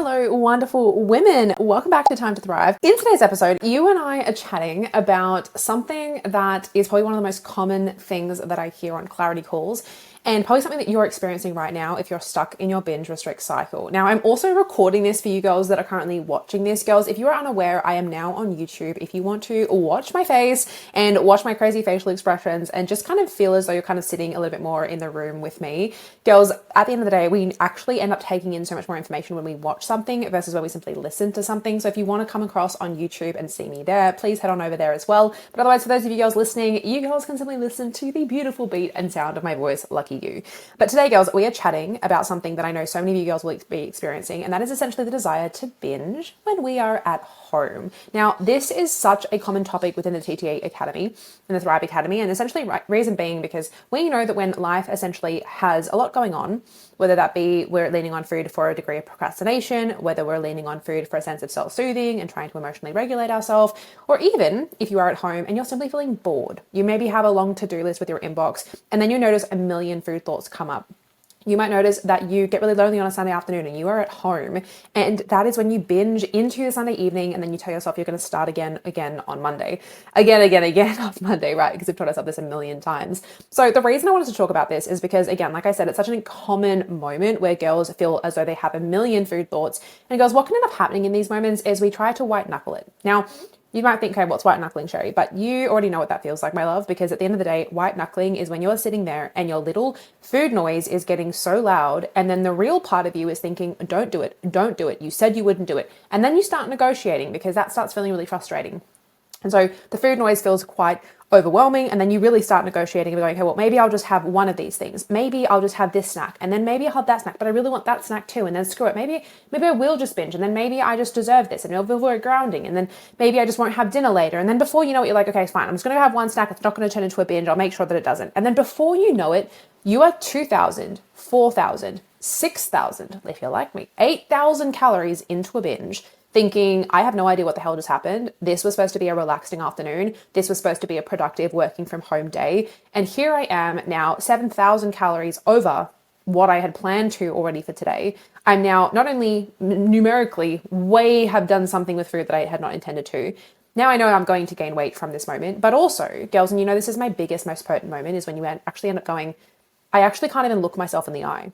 Hello, wonderful women. Welcome back to Time to Thrive. In today's episode, you and I are chatting about something that is probably one of the most common things that I hear on clarity calls, and probably something that you're experiencing right now if you're stuck in your binge restrict cycle. Now, I'm also recording this for you girls that are currently watching this. Girls, if you are unaware, I am now on YouTube. If you want to watch my face and watch my crazy facial expressions and just kind of feel as though you're kind of sitting a little bit more in the room with me, girls, at the end of the day, we actually end up taking in so much more information when we watch something versus when we simply listen to something. So if you want to come across on YouTube and see me there, please head on over there as well. But otherwise, for those of you girls listening, you girls can simply listen to the beautiful beat and sound of my voice. Lucky you. But today, girls, we are chatting about something that I know so many of you girls will be experiencing, and that is essentially the desire to binge when we are at home. Now, this is such a common topic within the TTA Academy and the Thrive Academy, and essentially reason being because we know that when life essentially has a lot going on, whether that be we're leaning on food for a degree of procrastination, whether we're leaning on food for a sense of self-soothing and trying to emotionally regulate ourselves, or even if you are at home and you're simply feeling bored, you maybe have a long to-do list with your inbox, and then you notice a million food thoughts come up. You might notice that you get really lonely on a Sunday afternoon and you are at home, and that is when you binge into the Sunday evening, and then you tell yourself you're going to start again on Monday. Again on Monday, right? Because we've told ourselves this a million times. So the reason I wanted to talk about this is because, again, like I said, it's such a common moment where girls feel as though they have a million food thoughts. And girls, what can end up happening in these moments is we try to white knuckle it. Now, you might think, okay, what's white knuckling, Sheri? But you already know what that feels like, my love, because at the end of the day, white knuckling is when you're sitting there and your little food noise is getting so loud, and then the real part of you is thinking, don't do it, don't do it. You said you wouldn't do it. And then you start negotiating because that starts feeling really frustrating. And so the food noise feels quite overwhelming, and then you really start negotiating and going, okay, well, maybe I'll just have one of these things. Maybe I'll just have this snack, and then maybe I'll have that snack, but I really want that snack too, and then screw it. Maybe I will just binge, and then maybe I just deserve this, and it'll feel very grounding, and then maybe I just won't have dinner later. And then before you know it, you're like, okay, fine, I'm just going to have one snack. It's not going to turn into a binge. I'll make sure that it doesn't. And then before you know it, you are 2,000, 4,000, 6,000, if you're like me, 8,000 calories into a binge, thinking, I have no idea what the hell just happened. This was supposed to be a relaxing afternoon. This was supposed to be a productive working from home day. And here I am now 7,000 calories over what I had planned to already for today. I'm now not only numerically have done something with food that I had not intended to. Now I know I'm going to gain weight from this moment, but also, girls, and you know this is my biggest, most potent moment, is when you actually end up going, I actually can't even look myself in the eye.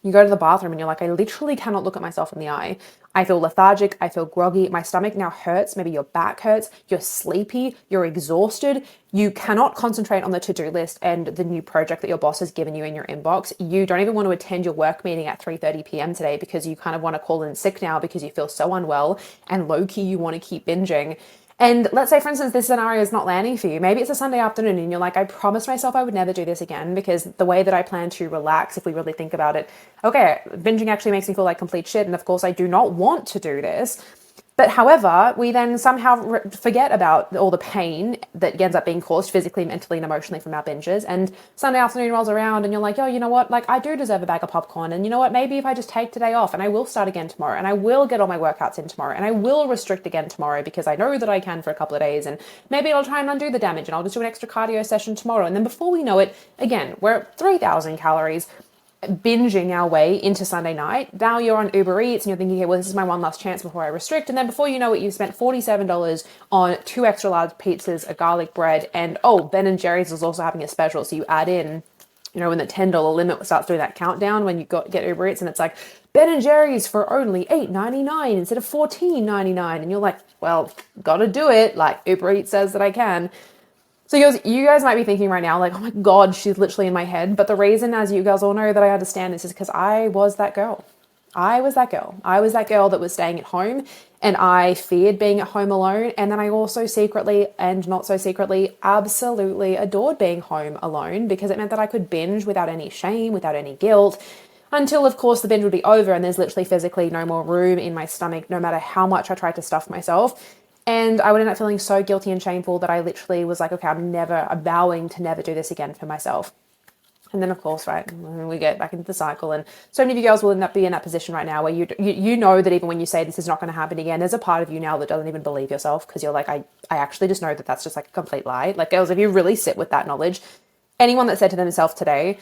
You go to the bathroom and you're like, I literally cannot look at myself in the eye. I feel lethargic. I feel groggy. My stomach now hurts. Maybe your back hurts. You're sleepy. You're exhausted. You cannot concentrate on the to-do list and the new project that your boss has given you in your inbox. You don't even want to attend your work meeting at 3:30 p.m. today because you kind of want to call in sick now because you feel so unwell, and low-key you want to keep binging. And let's say, for instance, this scenario is not landing for you. Maybe it's a Sunday afternoon and you're like, I promised myself I would never do this again because the way that I plan to relax, if we really think about it, okay, binging actually makes me feel like complete shit. And of course, I do not want to do this. But however, we then somehow forget about all the pain that ends up being caused physically, mentally, and emotionally from our binges. And Sunday afternoon rolls around and you're like, oh, you know what? Like, I do deserve a bag of popcorn. And you know what? Maybe if I just take today off, and I will start again tomorrow, and I will get all my workouts in tomorrow, and I will restrict again tomorrow because I know that I can for a couple of days. And maybe I'll try and undo the damage and I'll just do an extra cardio session tomorrow. And then before we know it, again, we're at 3,000 calories. Binging our way into Sunday night. Now you're on Uber Eats and you're thinking, okay, well, this is my one last chance before I restrict. And then before you know it, you spent $47 on 2 extra large pizzas, a garlic bread, and Ben & Jerry's is also having a special. So you add in, you know, when the $10 limit starts doing that countdown, when you get Uber Eats and it's like Ben & Jerry's for only $8.99 instead of $14.99. And you're like, well, gotta do it. Like Uber Eats says that I can. So you guys might be thinking right now, like, oh my God, she's literally in my head. But the reason, as you guys all know, that I understand this is because I was that girl. I was that girl. I was that girl that was staying at home, and I feared being at home alone. And then I also secretly, and not so secretly, absolutely adored being home alone because it meant that I could binge without any shame, without any guilt, until, of course, the binge would be over and there's literally physically no more room in my stomach, no matter how much I tried to stuff myself. And I would end up feeling so guilty and shameful that I literally was like, okay, I'm vowing to never do this again for myself. And then, of course, right, we get back into the cycle. And so many of you girls will end up being in that position right now where you know that even when you say this is not going to happen again, there's a part of you now that doesn't even believe yourself because you're like, I actually just know that that's just like a complete lie. Like, girls, if you really sit with that knowledge, anyone that said to themselves today,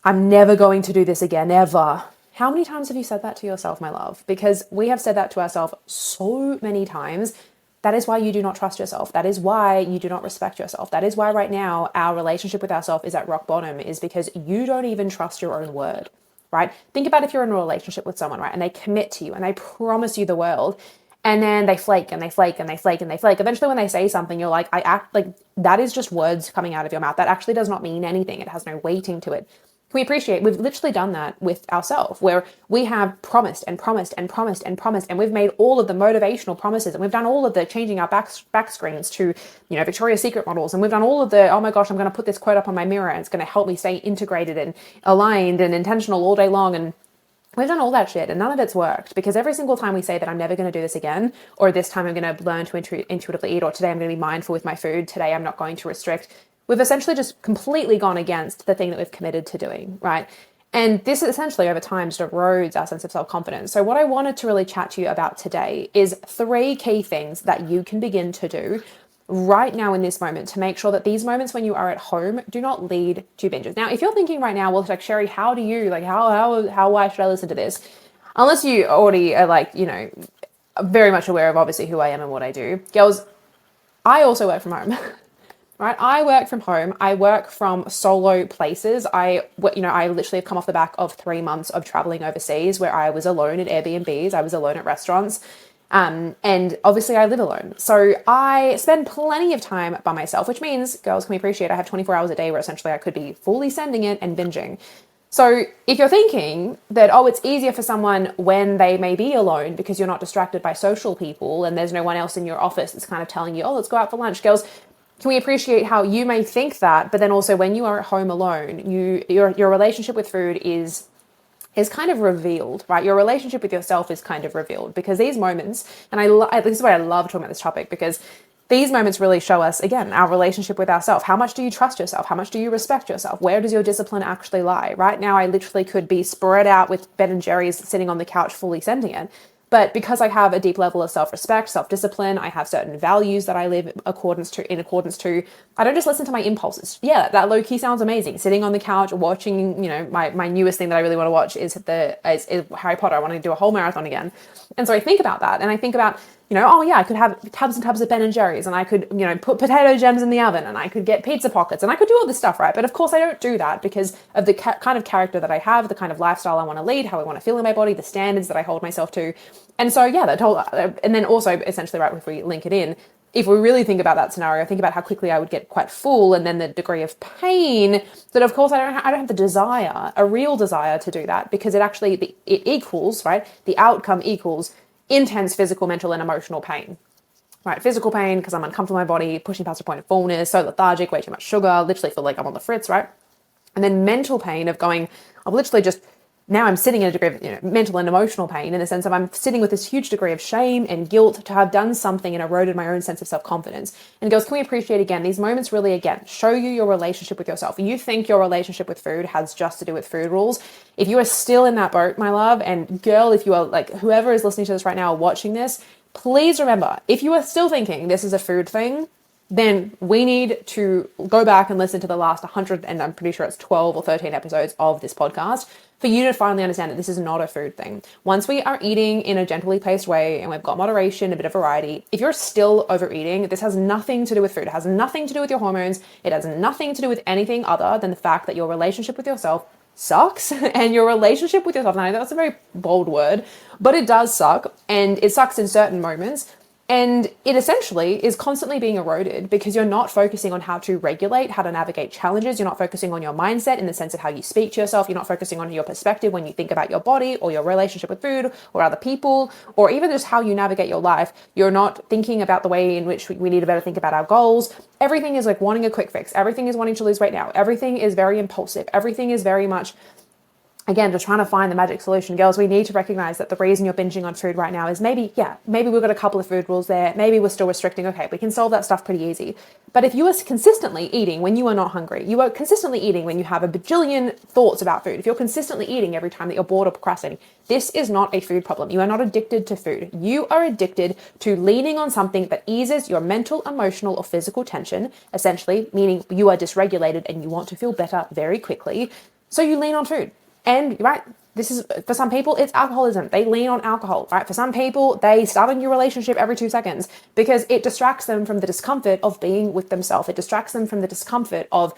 I'm never going to do this again, ever, How many times have you said that to yourself, my love? Because we have said that to ourselves so many times. That is why you do not trust yourself. That is why you do not respect yourself. That is why right now our relationship with ourselves is at rock bottom, is because you don't even trust your own word, right? Think about if you're in a relationship with someone, right? And they commit to you and they promise you the world, and then they flake and they flake and they flake and they flake. Eventually when they say something, you're like, I act like that is just words coming out of your mouth. That actually does not mean anything. It has no weighting to it. Can we appreciate we've literally done that with ourselves, where we have promised and promised and promised and promised, and we've made all of the motivational promises, and we've done all of the changing our back screens to, Victoria's Secret models, and we've done all of the, oh my gosh, I'm going to put this quote up on my mirror and it's going to help me stay integrated and aligned and intentional all day long. And we've done all that shit and none of it's worked, because every single time we say that I'm never going to do this again, or this time I'm going to learn to intuitively eat, or today I'm going to be mindful with my food, today I'm not going to restrict, we've essentially just completely gone against the thing that we've committed to doing, right? And this essentially over time just erodes our sense of self-confidence. So what I wanted to really chat to you about today is 3 key things that you can begin to do right now in this moment to make sure that these moments when you are at home do not lead to binges. Now, if you're thinking right now, well, it's like, Sheri, how do you, like, why should I listen to this? Unless you already are very much aware of obviously who I am and what I do. Girls, I also work from home. Right, I work from home. I work from solo places. I literally have come off the back of 3 months of traveling overseas, where I was alone at Airbnbs. I was alone at restaurants. And obviously I live alone. So I spend plenty of time by myself, which means, girls, can we appreciate I have 24 hours a day where essentially I could be fully sending it and binging. So if you're thinking that, oh, it's easier for someone when they may be alone because you're not distracted by social people and there's no one else in your office that's kind of telling you, oh, let's go out for lunch, girls, can we appreciate how you may think that, but then also when you are at home alone, your relationship with food is kind of revealed, right? Your relationship with yourself is kind of revealed, because these moments, and this is why I love talking about this topic, because these moments really show us, again, our relationship with ourselves. How much do you trust yourself? How much do you respect yourself? Where does your discipline actually lie? Right now, I literally could be spread out with Ben and Jerry's sitting on the couch fully sending it. But because I have a deep level of self-respect, self-discipline, I have certain values that I live in accordance to, I don't just listen to my impulses. Yeah, that low-key sounds amazing. Sitting on the couch, watching, my newest thing that I really want to watch is Harry Potter. I want to do a whole marathon again. And so I think about that, and I think about, oh yeah, I could have tubs and tubs of Ben and Jerry's, and I could, put potato gems in the oven, and I could get pizza pockets, and I could do all this stuff, right? But of course I don't do that because of the kind of character that I have, the kind of lifestyle I want to lead, how I want to feel in my body, the standards that I hold myself to. And so, yeah, and then also essentially, right, if we link it in, if we really think about that scenario, think about how quickly I would get quite full, and then the degree of pain that, of course, I don't have the desire, a real desire to do that, because it equals, right, the outcome equals intense physical, mental, and emotional pain. Right, physical pain because I'm uncomfortable in my body, pushing past a point of fullness, so lethargic, way too much sugar, literally feel like I'm on the fritz, right? And then mental pain of going, I've literally just, now I'm sitting in a degree of mental and emotional pain, in the sense of I'm sitting with this huge degree of shame and guilt to have done something and eroded my own sense of self-confidence. And girls, can we appreciate, again, these moments really, again, show you your relationship with yourself. You think your relationship with food has just to do with food rules. If you are still in that boat, my love, and girl, if you are like, whoever is listening to this right now or watching this, please remember, if you are still thinking this is a food thing, then we need to go back and listen to the last 100, and I'm pretty sure it's 12 or 13 episodes of this podcast, for you to finally understand that this is not a food thing. Once we are eating in a gently paced way and we've got moderation, a bit of variety, if you're still overeating, this has nothing to do with food. It has nothing to do with your hormones. It has nothing to do with anything other than the fact that your relationship with yourself sucks, and your relationship with yourself, and I know that's a very bold word, but it does suck, and it sucks in certain moments. And it essentially is constantly being eroded because you're not focusing on how to regulate, how to navigate challenges. You're not focusing on your mindset in the sense of how you speak to yourself. You're not focusing on your perspective when you think about your body or your relationship with food or other people, or even just how you navigate your life. You're not thinking about the way in which we need to better think about our goals. Everything is like wanting a quick fix. Everything is wanting to lose weight now. Everything is very impulsive. Everything is very much, again, just trying to find the magic solution. Girls, we need to recognize that the reason you're binging on food right now is maybe we've got a couple of food rules there. Maybe we're still restricting. Okay, we can solve that stuff pretty easy. But if you are consistently eating when you are not hungry, you are consistently eating when you have a bajillion thoughts about food, if you're consistently eating every time that you're bored or procrastinating, this is not a food problem. You are not addicted to food. You are addicted to leaning on something that eases your mental, emotional, or physical tension, essentially, meaning you are dysregulated and you want to feel better very quickly. So you lean on food. And right, This is, for some people, it's alcoholism. They lean on alcohol, right? For some people, they start a new relationship every 2 seconds because it distracts them from the discomfort of being with themselves. It distracts them from the discomfort of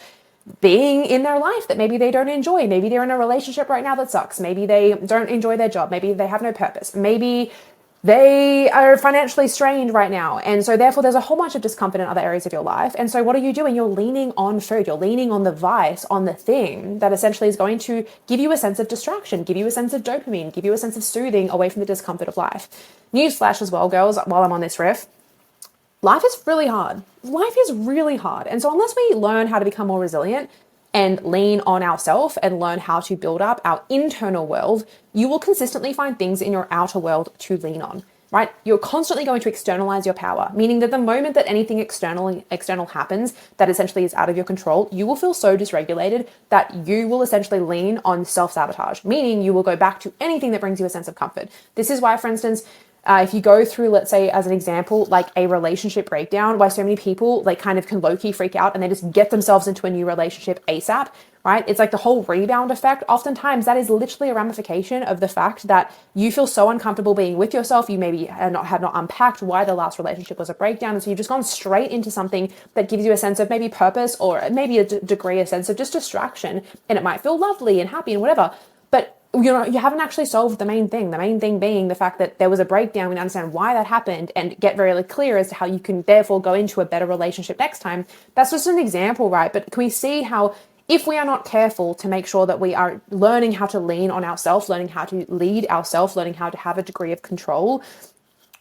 being in their life that maybe they don't enjoy. Maybe they're in a relationship right now that sucks. Maybe they don't enjoy their job. Maybe they have no purpose. Maybe they are financially strained right now. And so therefore there's a whole bunch of discomfort in other areas of your life. And so what are you doing? You're leaning on food. You're leaning on the vice, on the thing that essentially is going to give you a sense of distraction, give you a sense of dopamine, give you a sense of soothing away from the discomfort of life. Newsflash as well, girls, while I'm on this riff. Life is really hard. Life is really hard. And so unless we learn how to become more resilient and lean on ourselves and learn how to build up our internal world, you will consistently find things in your outer world to lean on, right? You're constantly going to externalize your power, meaning that the moment that anything external happens that essentially is out of your control, you will feel so dysregulated that you will essentially lean on self-sabotage, meaning you will go back to anything that brings you a sense of comfort. This is why, for instance, if you go through, let's say, as an example, like a relationship breakdown, why so many people like kind of can low-key freak out and they just get themselves into a new relationship ASAP, right? It's like the whole rebound effect. Oftentimes that is literally a ramification of the fact that you feel so uncomfortable being with yourself. You maybe have not unpacked why the last relationship was a breakdown. And so you've just gone straight into something that gives you a sense of maybe purpose or maybe a degree, a sense of just distraction. And it might feel lovely and happy and whatever. But you haven't actually solved the main thing being the fact that there was a breakdown. We understand why that happened and get very clear as to how you can therefore go into a better relationship next time. That's just an example, right? But can we see how if we are not careful to make sure that we are learning how to lean on ourselves, learning how to lead ourselves, learning how to have a degree of control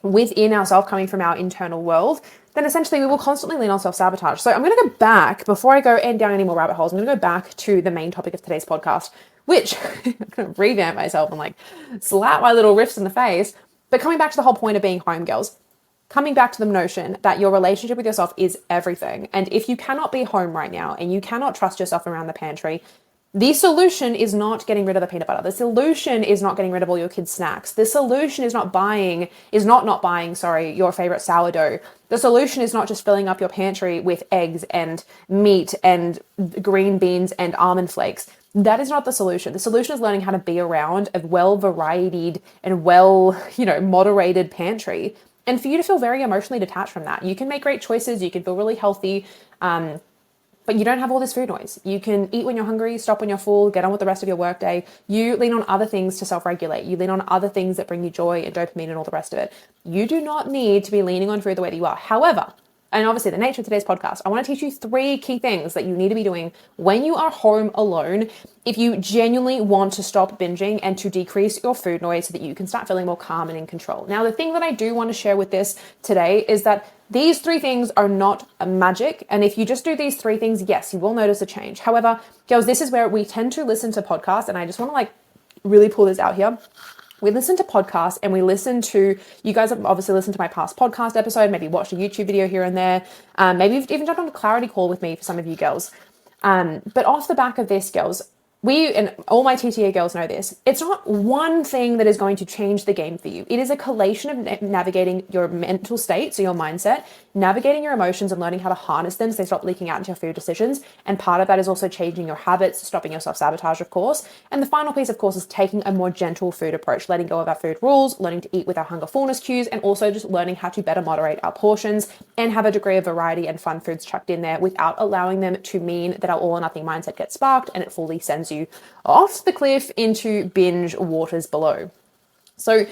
within ourselves coming from our internal world, then essentially we will constantly lean on self-sabotage. So I'm going to go back, before I go down any more rabbit holes, I'm going to go back to the main topic of today's podcast, which I'm going to revamp myself and like slap my little riffs in the face. But coming back to the whole point of being home, girls, coming back to the notion that your relationship with yourself is everything. And if you cannot be home right now and you cannot trust yourself around the pantry, the solution is not getting rid of the peanut butter. The solution is not getting rid of all your kids' snacks. The solution is not buying your favorite sourdough. The solution is not just filling up your pantry with eggs and meat and green beans and almond flakes. That is not the solution. The solution is learning how to be around a well-varied and moderated pantry. And for you to feel very emotionally detached from that. You can make great choices. You can feel really healthy. But you don't have all this food noise. You can eat when you're hungry, stop when you're full, get on with the rest of your workday. You lean on other things to self-regulate. You lean on other things that bring you joy and dopamine and all the rest of it. You do not need to be leaning on food the way that you are. However, and obviously the nature of today's podcast, I want to teach you 3 key things that you need to be doing when you are home alone if you genuinely want to stop binging and to decrease your food noise so that you can start feeling more calm and in control. Now, the thing that I do want to share with this today is that these 3 things are not a magic. And if you just do these 3 things, yes, you will notice a change. However, girls, this is where we tend to listen to podcasts. And I just want to really pull this out here. We listen to podcasts and we listen to, you guys have obviously listened to my past podcast episode, maybe watched a YouTube video here and there. Maybe you've even jumped on a clarity call with me for some of you girls. But off the back of this, girls, and all my TTA girls know this, it's not one thing that is going to change the game for you. It is a collation of navigating your mental state, so your mindset, navigating your emotions and learning how to harness them so they stop leaking out into your food decisions. And part of that is also changing your habits, stopping your self-sabotage, of course. And the final piece, of course, is taking a more gentle food approach, letting go of our food rules, learning to eat with our hunger fullness cues, and also just learning how to better moderate our portions and have a degree of variety and fun foods chucked in there without allowing them to mean that our all or nothing mindset gets sparked and it fully sends you off the cliff into binge waters below. So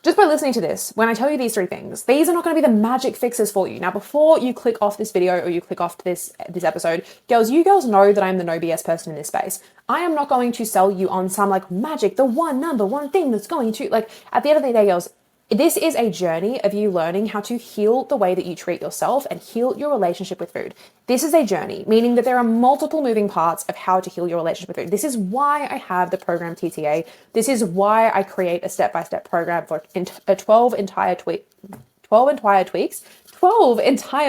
just by listening to this, when I tell you these 3 things, these are not going to be the magic fixes for you. Now, before you click off this video or you click off this episode, girls, you girls know that I'm the no BS person in this space. I am not going to sell you on some magic, the number one thing that's going to, at the end of the day, girls, this is a journey of you learning how to heal the way that you treat yourself and heal your relationship with food. This is a journey, meaning that there are multiple moving parts of how to heal your relationship with food. This is why I have the program TTA. This is why I create a step-by-step program for 12 entire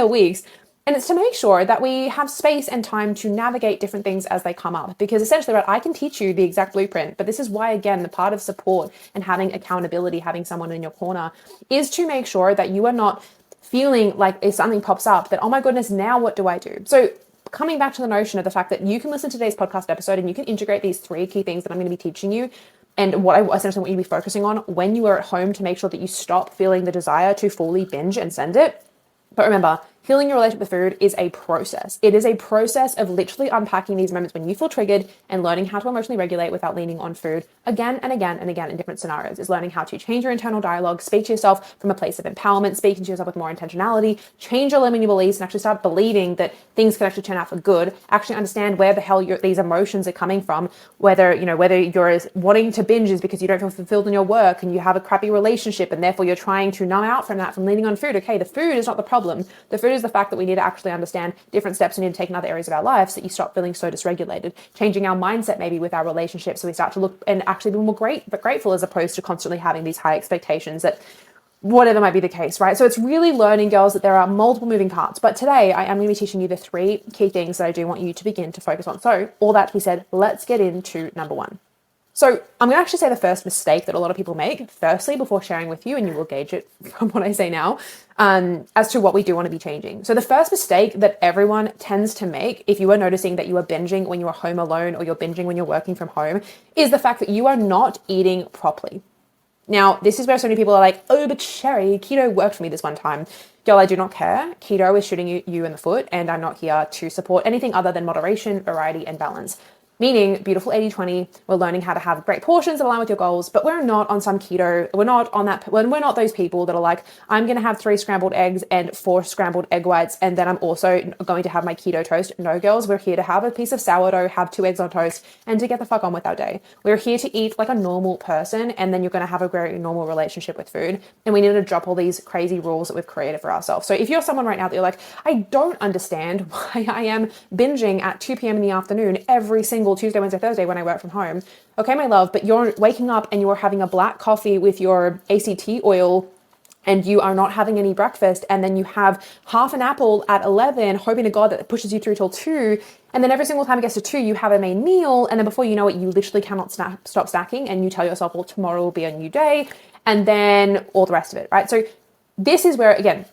weeks. And it's to make sure that we have space and time to navigate different things as they come up. Because essentially, right, I can teach you the exact blueprint, but this is why, again, the part of support and having accountability, having someone in your corner, is to make sure that you are not feeling like if something pops up that, oh my goodness, now what do I do? So coming back to the notion of the fact that you can listen to today's podcast episode and you can integrate these 3 key things that I'm going to be teaching you. and what I essentially want you to be focusing on when you are at home to make sure that you stop feeling the desire to fully binge and send it. But remember, healing your relationship with food is a process. It is a process of literally unpacking these moments when you feel triggered and learning how to emotionally regulate without leaning on food again and again and again in different scenarios. Is learning how to change your internal dialogue, speak to yourself from a place of empowerment, speaking to yourself with more intentionality, change your limiting beliefs and actually start believing that things can actually turn out for good. Actually understand where the hell these emotions are coming from. Whether you're wanting to binge is because you don't feel fulfilled in your work and you have a crappy relationship and therefore you're trying to numb out from that from leaning on food. Okay, the food is not the problem. The food is the fact that we need to actually understand different steps we need to take in other areas of our lives so that you stop feeling so dysregulated. Changing our mindset maybe with our relationships so we start to look and actually be more grateful as opposed to constantly having these high expectations that whatever might be the case, right? So it's really learning, girls, that there are multiple moving parts. But today I am going to be teaching you the 3 key things that I do want you to begin to focus on. So all that to be said, let's get into number 1. So I'm going to actually say the first mistake that a lot of people make, firstly, before sharing with you, and you will gauge it from what I say now, as to what we do want to be changing. So the first mistake that everyone tends to make, if you are noticing that you are binging when you are home alone or you're binging when you're working from home, is the fact that you are not eating properly. Now, this is where so many people are like, oh, but Sheri, keto worked for me this one time. Girl, I do not care. Keto is shooting you in the foot, and I'm not here to support anything other than moderation, variety, and balance. Meaning, beautiful 80-20, we're learning how to have great portions that align with your goals, but we're not on some keto. We're not on that. We're not those people that are like, I'm going to have 3 scrambled eggs and 4 scrambled egg whites, and then I'm also going to have my keto toast. No, girls, we're here to have a piece of sourdough, have 2 eggs on toast, and to get the fuck on with our day. We're here to eat like a normal person, and then you're going to have a very normal relationship with food. And we need to drop all these crazy rules that we've created for ourselves. So if you're someone right now that you're like, I don't understand why I am binging at 2 p.m. in the afternoon every single Tuesday, Wednesday, Thursday when I work from home. Okay, my love, but you're waking up and you're having a black coffee with your ACT oil and you are not having any breakfast, and then you have half an apple at 11, hoping to God that it pushes you through till 2, and then every single time it gets to 2, you have a main meal, and then before you know it, you literally cannot stop snacking, and you tell yourself, well, tomorrow will be a new day, and then all the rest of it, right? So this is where, again,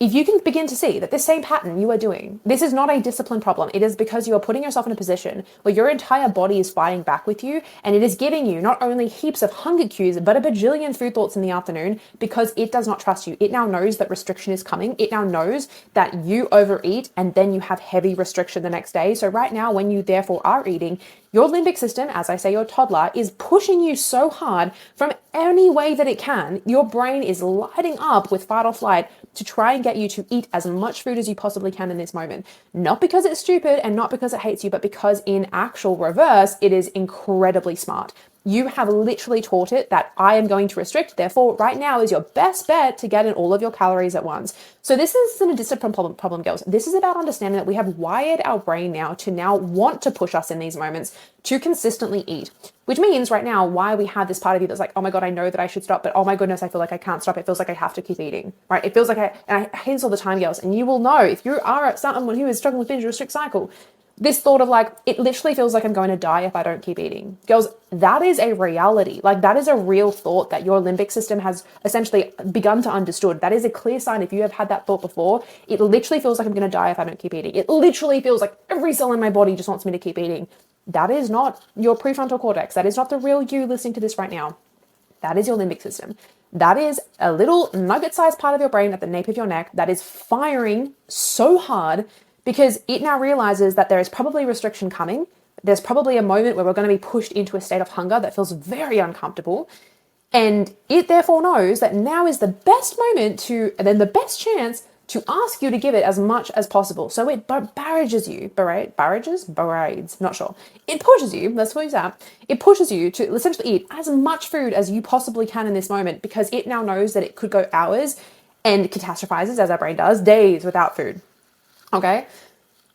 if you can begin to see that this same pattern you are doing, this is not a discipline problem. It is because you are putting yourself in a position where your entire body is fighting back with you, and it is giving you not only heaps of hunger cues, but a bajillion food thoughts in the afternoon because it does not trust you. It now knows that restriction is coming. It now knows that you overeat and then you have heavy restriction the next day. So right now, when you therefore are eating, your limbic system, as I say, your toddler, is pushing you so hard from any way that it can. Your brain is lighting up with fight or flight to try and get you to eat as much food as you possibly can in this moment. Not because it's stupid and not because it hates you, but because in actual reverse, it is incredibly smart. You have literally taught it that I am going to restrict. Therefore, right now is your best bet to get in all of your calories at once. So this isn't a discipline problem, girls. This is about understanding that we have wired our brain now to now want to push us in these moments to consistently eat, which means right now why we have this part of you that's like, oh my God, I know that I should stop, but oh my goodness, I feel like I can't stop. It feels like I have to keep eating, right? It feels like and I hate this all the time, girls. And you will know if you are someone who is struggling with binge restrict cycle, this thought of like, it literally feels like I'm going to die if I don't keep eating. Girls, that is a reality. Like that is a real thought that your limbic system has essentially begun to understood. That is a clear sign. If you have had that thought before, it literally feels like I'm going to die if I don't keep eating. It literally feels like every cell in my body just wants me to keep eating. That is not your prefrontal cortex. That is not the real you listening to this right now. That is your limbic system. That is a little nugget-sized part of your brain at the nape of your neck that is firing so hard because it now realizes that there is probably restriction coming. There's probably a moment where we're going to be pushed into a state of hunger that feels very uncomfortable. And it therefore knows that now is the best moment and then the best chance to ask you to give it as much as possible. So it barrages you, barrades, not sure. It pushes you, let's use that. It pushes you to essentially eat as much food as you possibly can in this moment because it now knows that it could go hours and catastrophizes, as our brain does, days without food. Okay,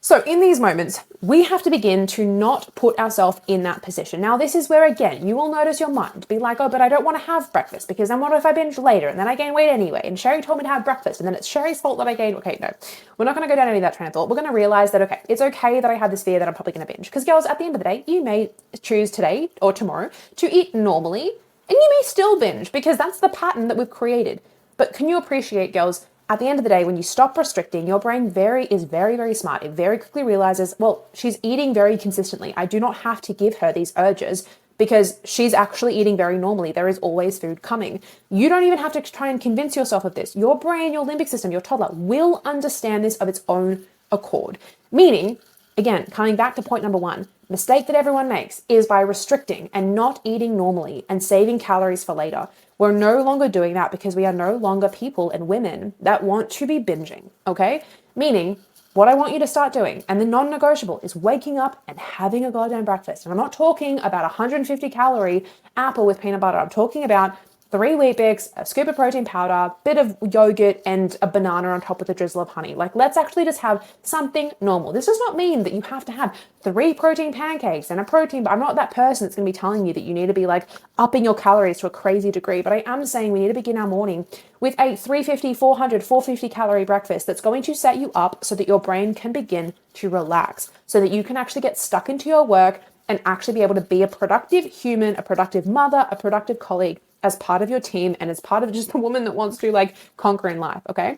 so in these moments, we have to begin to not put ourselves in that position. Now, this is where, again, you will notice your mind be like, oh, but I don't want to have breakfast because then what if I binge later and then I gain weight anyway? And Sheri told me to have breakfast and then it's Sheri's fault that I gained. Okay, no, we're not going to go down any of that train of thought. We're going to realize that, okay, it's okay that I have this fear that I'm probably going to binge. Because girls, at the end of the day, you may choose today or tomorrow to eat normally and you may still binge because that's the pattern that we've created. But can you appreciate, girls, at the end of the day, when you stop restricting, your brain is very, very smart. It very quickly realizes, well, she's eating very consistently. I do not have to give her these urges because she's actually eating very normally. There is always food coming. You don't even have to try and convince yourself of this. Your brain, your limbic system, your toddler will understand this of its own accord. Meaning, again, coming back to point number one, mistake that everyone makes is by restricting and not eating normally and saving calories for later. We're no longer doing that because we are no longer people and women that want to be binging, okay? Meaning, what I want you to start doing, and the non-negotiable, is waking up and having a goddamn breakfast. And I'm not talking about a 150 calorie apple with peanut butter. I'm talking about 3 Weet Bix, a scoop of protein powder, bit of yogurt, and a banana on top with a drizzle of honey. Like, let's actually just have something normal. This does not mean that you have to have 3 protein pancakes and a protein bar. I'm not that person that's going to be telling you that you need to be like upping your calories to a crazy degree, but I am saying we need to begin our morning with a 350, 400, 450 calorie breakfast that's going to set you up so that your brain can begin to relax, so that you can actually get stuck into your work and actually be able to be a productive human, a productive mother, a productive colleague, as part of your team and as part of just a woman that wants to like conquer in life, okay?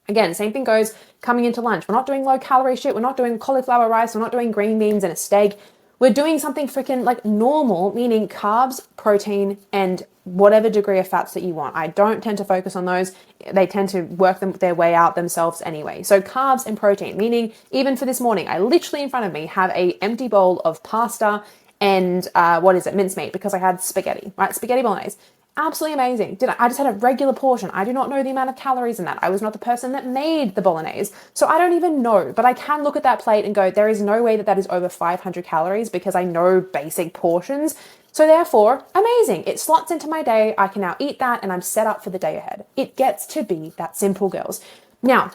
Again, same thing goes coming into lunch. We're not doing low calorie shit. We're not doing cauliflower rice. We're not doing green beans and a steak. We're doing something freaking like normal, meaning carbs, protein, and whatever degree of fats that you want. I don't tend to focus on those. They tend to work their way out themselves anyway. So carbs and protein, meaning even for this morning, I literally in front of me have a empty bowl of pasta and mincemeat, because I had spaghetti, right? Spaghetti bolognese. Absolutely amazing. I just had a regular portion. I do not know the amount of calories in that. I was not the person that made the bolognese, so I don't even know, but I can look at that plate and go, there is no way that that is over 500 calories because I know basic portions. So therefore, amazing. It slots into my day. I can now eat that and I'm set up for the day ahead. It gets to be that simple, girls. Now,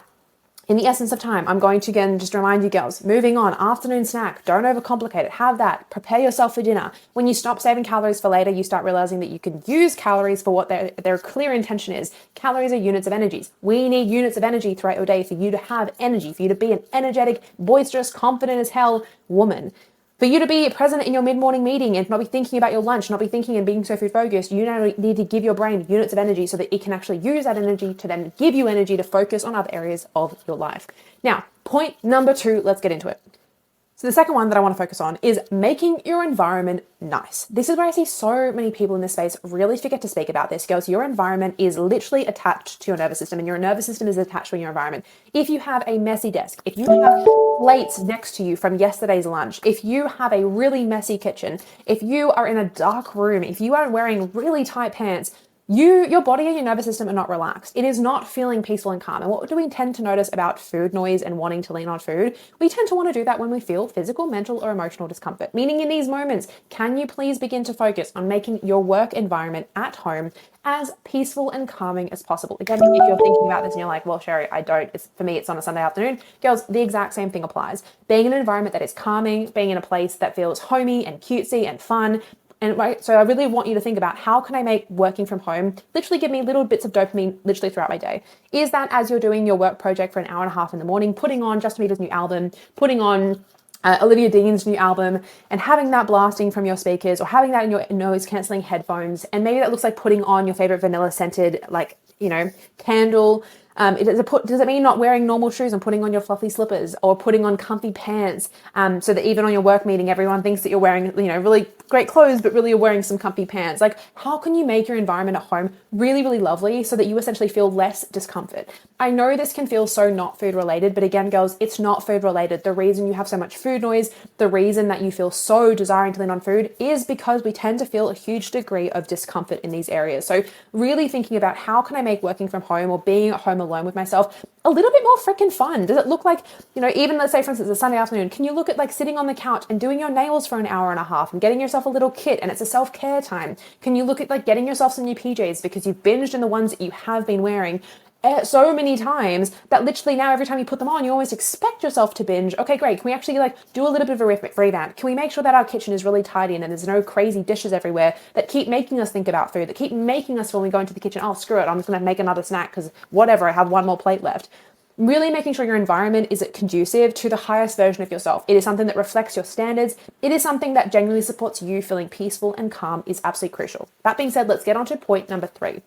in the essence of time, I'm going to again just remind you girls, moving on, afternoon snack, don't overcomplicate it. Have that. Prepare yourself for dinner. When you stop saving calories for later, you start realizing that you can use calories for what their clear intention is. Calories are units of energies. We need units of energy throughout your day for you to have energy, for you to be an energetic, boisterous, confident as hell woman. For you to be present in your mid-morning meeting and not be thinking about your lunch, not be thinking and being so food focused, you now need to give your brain units of energy so that it can actually use that energy to then give you energy to focus on other areas of your life. Now, point number 2, let's get into it. So the second one that I want to focus on is making your environment nice. This is where I see so many people in this space really forget to speak about this, girls. Your environment is literally attached to your nervous system, and your nervous system is attached to your environment. If you have a messy desk, if you have plates next to you from yesterday's lunch, if you have a really messy kitchen, if you are in a dark room, if you are wearing really tight pants, your body and your nervous system are not relaxed. It is not feeling peaceful and calm. And what do we tend to notice about food noise and wanting to lean on food? We tend to want to do that when we feel physical, mental, or emotional discomfort. Meaning in these moments, can you please begin to focus on making your work environment at home as peaceful and calming as possible? Again, if you're thinking about this and you're like, well, Sheri, for me, it's on a Sunday afternoon. Girls, the exact same thing applies. Being in an environment that is calming, being in a place that feels homey and cutesy and fun. And right, so I really want you to think about, how can I make working from home literally give me little bits of dopamine literally throughout my day? Is that as you're doing your work project for an hour and a half in the morning, putting on Justin Bieber's new album, putting on Olivia Dean's new album, and having that blasting from your speakers, or having that in your noise cancelling headphones, and maybe that looks like putting on your favorite vanilla scented candle. Does it mean not wearing normal shoes and putting on your fluffy slippers, or putting on comfy pants, so that even on your work meeting, everyone thinks that you're wearing, really great clothes, but really you're wearing some comfy pants? Like, how can you make your environment at home really, really lovely so that you essentially feel less discomfort? I know this can feel so not food related, but again, girls, it's not food related. The reason you have so much food noise, the reason that you feel so desiring to lean on food, is because we tend to feel a huge degree of discomfort in these areas. So really thinking about, how can I make working from home or being at home alone with myself a little bit more freaking fun? Does it look like, even let's say for instance, a Sunday afternoon, can you look at like sitting on the couch and doing your nails for an hour and a half and getting yourself a little kit, and it's a self-care time? Can you look at like getting yourself some new PJs because you've binged in the ones that you have been wearing so many times that literally now every time you put them on, you almost expect yourself to binge? Okay, great. Can we actually do a little bit of a revamp? Can we make sure that our kitchen is really tidy and there's no crazy dishes everywhere that keep making us think about food, that keep making us, when we go into the kitchen, oh, screw it, I'm just going to make another snack because whatever, I have one more plate left. Really making sure your environment is conducive to the highest version of yourself. It is something that reflects your standards. It is something that genuinely supports you feeling peaceful and calm is absolutely crucial. That being said, let's get on to point number 3.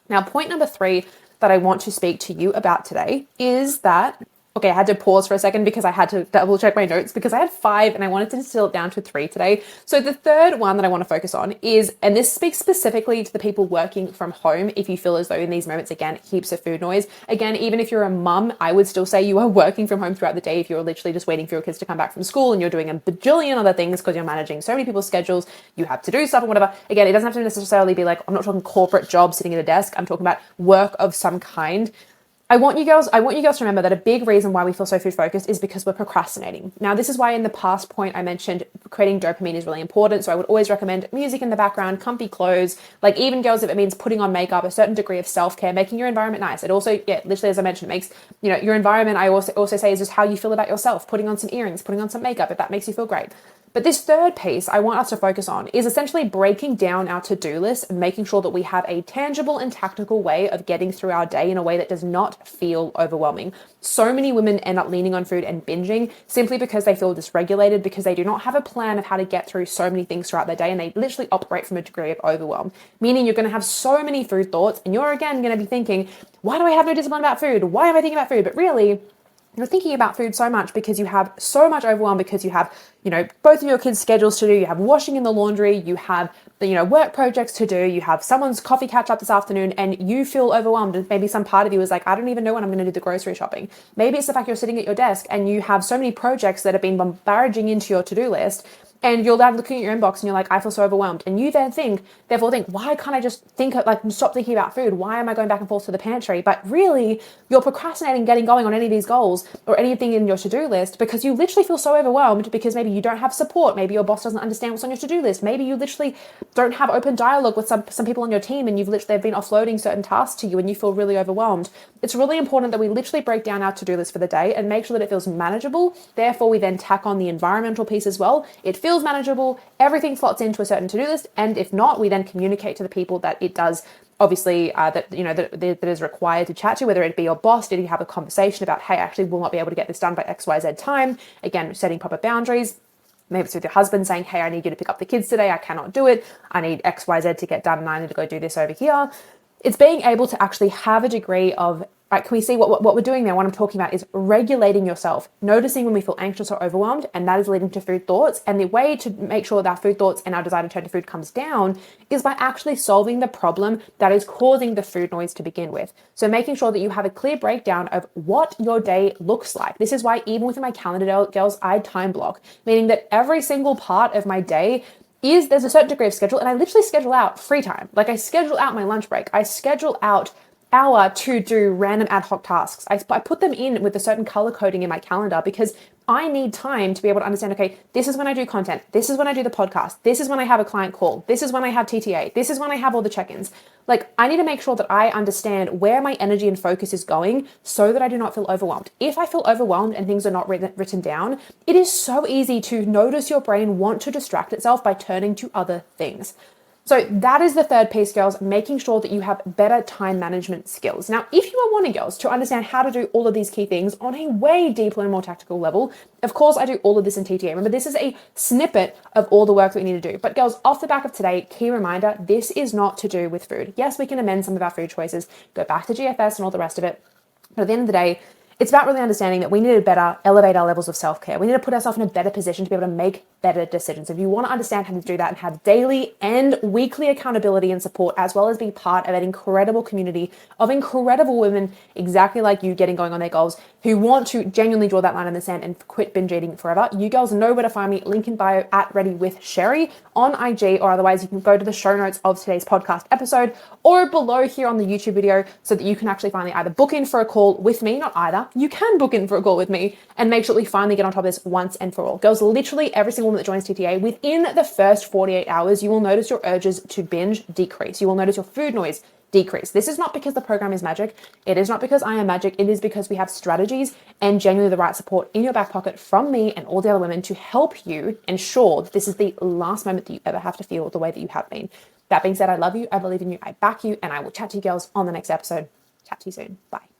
Now, point number 3 that I want to speak to you about today is that Okay, I had to pause for a second because I had to double check my notes because I had 5 and I wanted to distill it down to 3 today. So the third one that I want to focus on is, and this speaks specifically to the people working from home, if you feel as though in these moments, again, heaps of food noise. Again, even if you're a mum, I would still say you are working from home throughout the day if you're literally just waiting for your kids to come back from school and you're doing a bajillion other things because you're managing so many people's schedules, you have to do stuff and whatever. Again, it doesn't have to necessarily be like, I'm not talking corporate job sitting at a desk, I'm talking about work of some kind. I want you girls to remember that a big reason why we feel so food focused is because we're procrastinating. Now, this is why in the past point I mentioned creating dopamine is really important. So I would always recommend music in the background, comfy clothes, like even girls, if it means putting on makeup, a certain degree of self-care, making your environment nice. It also, literally, as I mentioned, makes, your environment, I also say, is just how you feel about yourself, putting on some earrings, putting on some makeup, if that makes you feel great. But this third piece I want us to focus on is essentially breaking down our to-do list and making sure that we have a tangible and tactical way of getting through our day in a way that does not feel overwhelming. So many women end up leaning on food and binging simply because they feel dysregulated, because they do not have a plan of how to get through so many things throughout their day, and they literally operate from a degree of overwhelm, meaning you're going to have so many food thoughts and you're again going to be thinking, why do I have no discipline about food? Why am I thinking about food? But really, you're thinking about food so much because you have so much overwhelm, because you have, both of your kids' schedules to do, you have washing in the laundry, you have, work projects to do, you have someone's coffee catch up this afternoon, and you feel overwhelmed. And maybe some part of you is like, I don't even know when I'm going to do the grocery shopping. Maybe it's the fact you're sitting at your desk and you have so many projects that have been bombarding into your to-do list, and you're then looking at your inbox and you're like, I feel so overwhelmed. And you therefore think, why can't I just stop thinking about food? Why am I going back and forth to the pantry? But really, you're procrastinating getting going on any of these goals or anything in your to-do list because you literally feel so overwhelmed, because maybe you don't have support. Maybe your boss doesn't understand what's on your to-do list. Maybe you literally don't have open dialogue with some people on your team, and they've been offloading certain tasks to you and you feel really overwhelmed. It's really important that we literally break down our to-do list for the day and make sure that it feels manageable. Therefore, we then tack on the environmental piece as well. It feels manageable, everything slots into a certain to-do list, and if not, we then communicate to the people that it does, obviously, that is required to chat to, whether it be your boss. Did you have a conversation about, hey, I actually will not be able to get this done by XYZ time? Again, setting proper boundaries. Maybe it's with your husband saying, hey, I need you to pick up the kids today, I cannot do it, I need XYZ to get done and I need to go do this over here. It's being able to actually have a degree of, right, can we see what we're doing there? What I'm talking about is regulating yourself, noticing when we feel anxious or overwhelmed, and that is leading to food thoughts. And the way to make sure that our food thoughts and our desire to turn to food comes down is by actually solving the problem that is causing the food noise to begin with. So making sure that you have a clear breakdown of what your day looks like. This is why even within my calendar, girls, I time block, meaning that every single part of my day there's a certain degree of schedule, and I literally schedule out free time. Like I schedule out my lunch break. I schedule out hour to do random ad hoc tasks. I put them in with a certain color coding in my calendar because I need time to be able to understand, okay, this is when I do content. This is when I do the podcast. This is when I have a client call. This is when I have TTA. This is when I have all the check-ins. Like I need to make sure that I understand where my energy and focus is going so that I do not feel overwhelmed. If I feel overwhelmed and things are not written down, it is so easy to notice your brain want to distract itself by turning to other things. So that is the third piece, girls, making sure that you have better time management skills. Now, if you are wanting, girls, to understand how to do all of these key things on a way deeper and more tactical level, of course, I do all of this in TTA. Remember, this is a snippet of all the work that we need to do. But girls, off the back of today, key reminder, this is not to do with food. Yes, we can amend some of our food choices, go back to GFS and all the rest of it. But at the end of the day, it's about really understanding that we need to better elevate our levels of self-care. We need to put ourselves in a better position to be able to make better decisions. If you want to understand how to do that and have daily and weekly accountability and support, as well as be part of an incredible community of incredible women exactly like you getting going on their goals, who want to genuinely draw that line in the sand and quit binge eating forever, you girls know where to find me. Link in bio at Ready with Sheri on IG, or otherwise you can go to the show notes of today's podcast episode or below here on the YouTube video so that you can actually finally either book in for a call with me, not either, you can book in for a call with me and make sure that we finally get on top of this once and for all. Girls, literally every single woman that joins TTA, within the first 48 hours, you will notice your urges to binge decrease. You will notice your food noise decrease. This is not because the program is magic. It is not because I am magic. It is because we have strategies and genuinely the right support in your back pocket from me and all the other women to help you ensure that this is the last moment that you ever have to feel the way that you have been. That being said, I love you. I believe in you. I back you. And I will chat to you girls on the next episode. Chat to you soon. Bye.